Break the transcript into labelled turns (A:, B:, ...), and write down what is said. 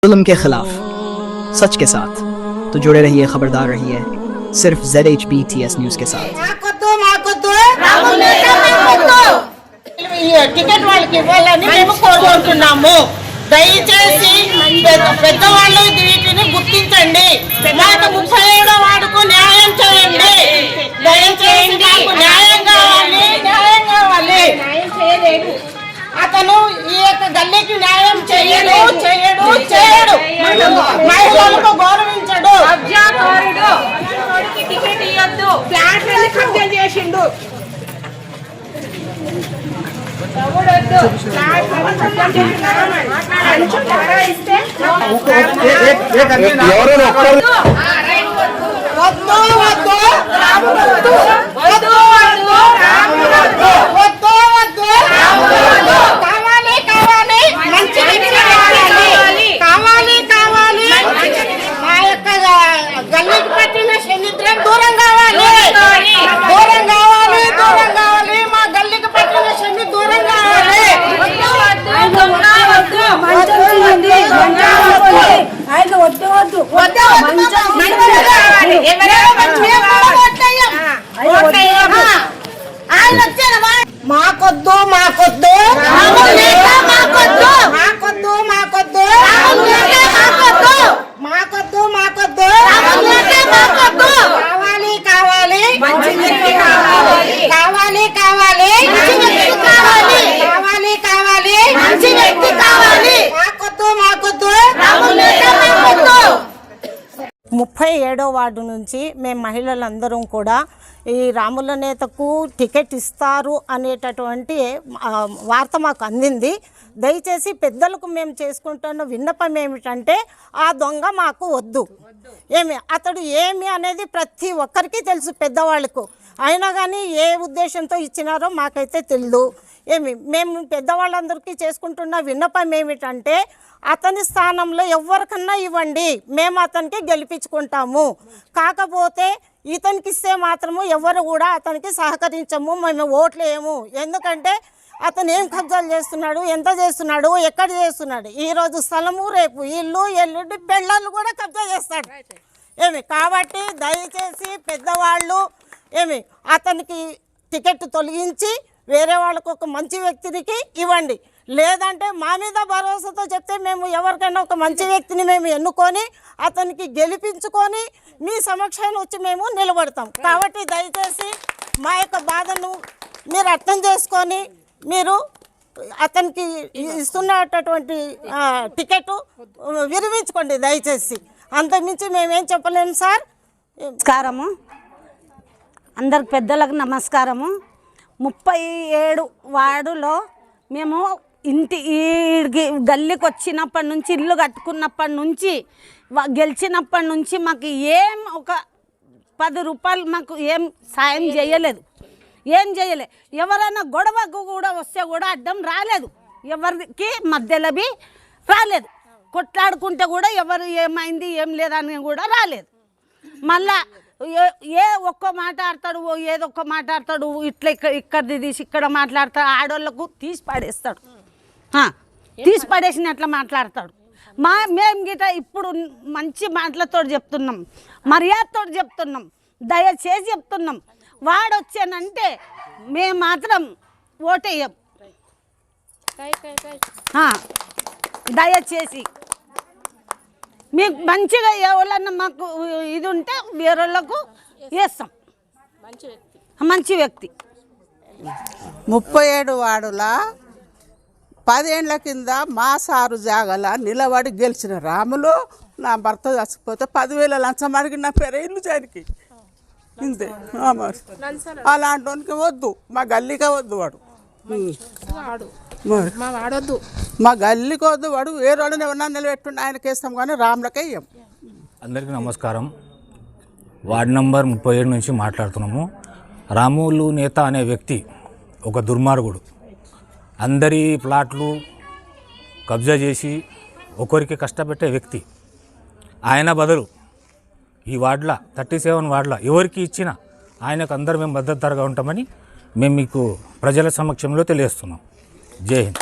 A: जुल्म के खिलाफ सच के साथ तो जुड़े रहिए, खबरदार रहिए सिर्फ ZHBTS न्यूज के साथ।
B: టికెట్ వాళ్ళకి ఇవ్వాలని మేము కోరుకుంటున్నాము. దయచేసి పెద్దవాళ్ళు వీటిని గుర్తించండి. మాకు 37వ వార్డుకు న్యాయం చేయండి. దయచేసి మాకు న్యాయం కావాలి, న్యాయం కావాలి. అతను ఈ యొక్క గల్లీకి న్యాయం చేయడు చేయడు చేయడు మహిళలకు గౌరవించడు.
C: టికెట్ ఇవ్వద్దు, ఫ్లాట్లని కబ్జా చేసిండు.
B: మా యొక్క గల్లీకి పట్టిన శనిద్రం దూరం కావాలి, దూరం కావాలి, దూరం కావాలి. మా గల్లీకి పట్టిన శని దూరం కావాలి. మాకొద్దు మాకొద్దు మాకొద్దు మాకొద్దు మాకొద్దు మాకొద్దు మాకొద్దు కావాలి కావాలి కావాలి కావాలి కావాలి కావాలి మంచి వ్యక్తి కావాలి. మాకొద్దు మాకొద్దు. 37వ వార్డు నుంచి మేము మహిళలందరం కూడా ఈ రాముల నేతకు టికెట్ ఇస్తారు అనేటటువంటి వార్త మాకు అందింది. దయచేసి పెద్దలకు మేము చేసుకుంటున్న విన్నపం ఏమిటంటే ఆ దొంగ మాకు వద్దు. అతడు ఏమి అనేది ప్రతి ఒక్కరికి తెలుసు, పెద్దవాళ్ళకు. అయినా కానీ ఏ ఉద్దేశంతో ఇచ్చినారో మాకైతే తెలియదు. మేము పెద్దవాళ్ళందరికీ చేసుకుంటున్న విన్నపం ఏమిటంటే అతని స్థానంలో ఎవరికన్నా ఇవ్వండి, మేము అతనికి గెలిపించుకుంటాము. కాకపోతే ఇతనికి ఇస్తే మాత్రము ఎవరు కూడా అతనికి సహకరించము, మేము ఓట్లు వేయము. ఎందుకంటే అతను ఏం కబ్జాలు చేస్తున్నాడు, ఎంత చేస్తున్నాడు, ఎక్కడ చేస్తున్నాడు. ఈరోజు స్థలము, రేపు ఇల్లు, ఎల్లుండి పెళ్ళాళ్ళు కూడా కబ్జా చేస్తాడు. కాబట్టి దయచేసి పెద్దవాళ్ళు అతనికి టికెట్ తొలగించి వేరే వాళ్ళకు ఒక మంచి వ్యక్తికి ఇవ్వండి. లేదంటే మా మీద భరోసాతో చెప్తే మేము ఎవరికైనా ఒక మంచి వ్యక్తిని మేము ఎన్నుకొని అతనికి గెలిపించుకొని మీ సమక్షంలో వచ్చి మేము నిలబడతాం. కాబట్టి దయచేసి మా యొక్క బాధను మీరు అర్థం చేసుకొని మీరు అతనికి ఇస్తున్నటువంటి టికెట్ విరమించుకోండి దయచేసి. అంతకుమించి మేమేం చెప్పలేము సార్.
D: నమస్కారము, అందరికి పెద్దలకు నమస్కారము. 37 వార్డులో మేము ఈ గల్లీకి వచ్చినప్పటి నుంచి, ఇల్లు కట్టుకున్నప్పటి నుంచి, గెలిచినప్పటి నుంచి మాకు ఏం ఒక 10 రూపాయలు మాకు ఏం సాయం చేయలేదు, ఏం చేయలే. ఎవరైనా గొడవకు కూడా వస్తే కూడా అడ్డం రాలేదు, ఎవరికి మధ్యలోవి రాలేదు. కొట్లాడుకుంటే కూడా ఎవరు ఏమైంది ఏం లేదని కూడా రాలేదు. మళ్ళా ఒక్క మాట్లాడతాడు, ఏదొక్క మాట్లాడతాడు, ఇట్లా ఇక్కడిది తీసి ఇక్కడ మాట్లాడతాడు. ఆడోళ్ళకు తీసి పడేస్తాడు, తీసి పడేసినట్లా మాట్లాడతాడు. మేము గిట ఇప్పుడు మంచి మాటలతో చెప్తున్నాం, మర్యాదతో చెప్తున్నాం, దయచేసి చెప్తున్నాం. వాడొచ్చానంటే మేము మాత్రం ఓటేయం. దయచేసి మీకు మంచిగా ఎవరన్నా మాకు ఇది ఉంటే వేరేళ్ళకు వేస్తాం. మంచి వ్యక్తి.
E: 37 వార్డుల 10 ఏళ్ల కింద మా సారు జాగల నిలబడి గెలిచిన రాములు నా భర్త చచ్చిపోతే 10,000 లంచం అడిగి నా పేరు ఇల్లు చేయడానికి ఇంతే. అలాంటి వానికి వద్దు, మా గల్లీకే వద్దు వాడు, మా గల్లీకి వద్దు వాడు. వేరే వాళ్ళని ఎవరన్నా నిలబెట్టుండి ఆయనకి వేస్తాం కానీ రాములకే ఇయ్యం.
F: అందరికీ నమస్కారం. వార్డు నంబర్ 37 నుంచి మాట్లాడుతున్నాము. రాములు నేత అనే వ్యక్తి ఒక దుర్మార్గుడు. అందరి ప్లాట్లు కబ్జా చేసి ఒకరికి కష్టపెట్టే వ్యక్తి. ఆయన బదులు ఈ వార్డులో 37 వార్డులో ఎవరికి ఇచ్చినా ఆయనకు అందరూ మేము మద్దతుగా ఉంటామని మేము మీకు ప్రజల సమక్షంలో తెలియజేస్తున్నాం. జై హింద్.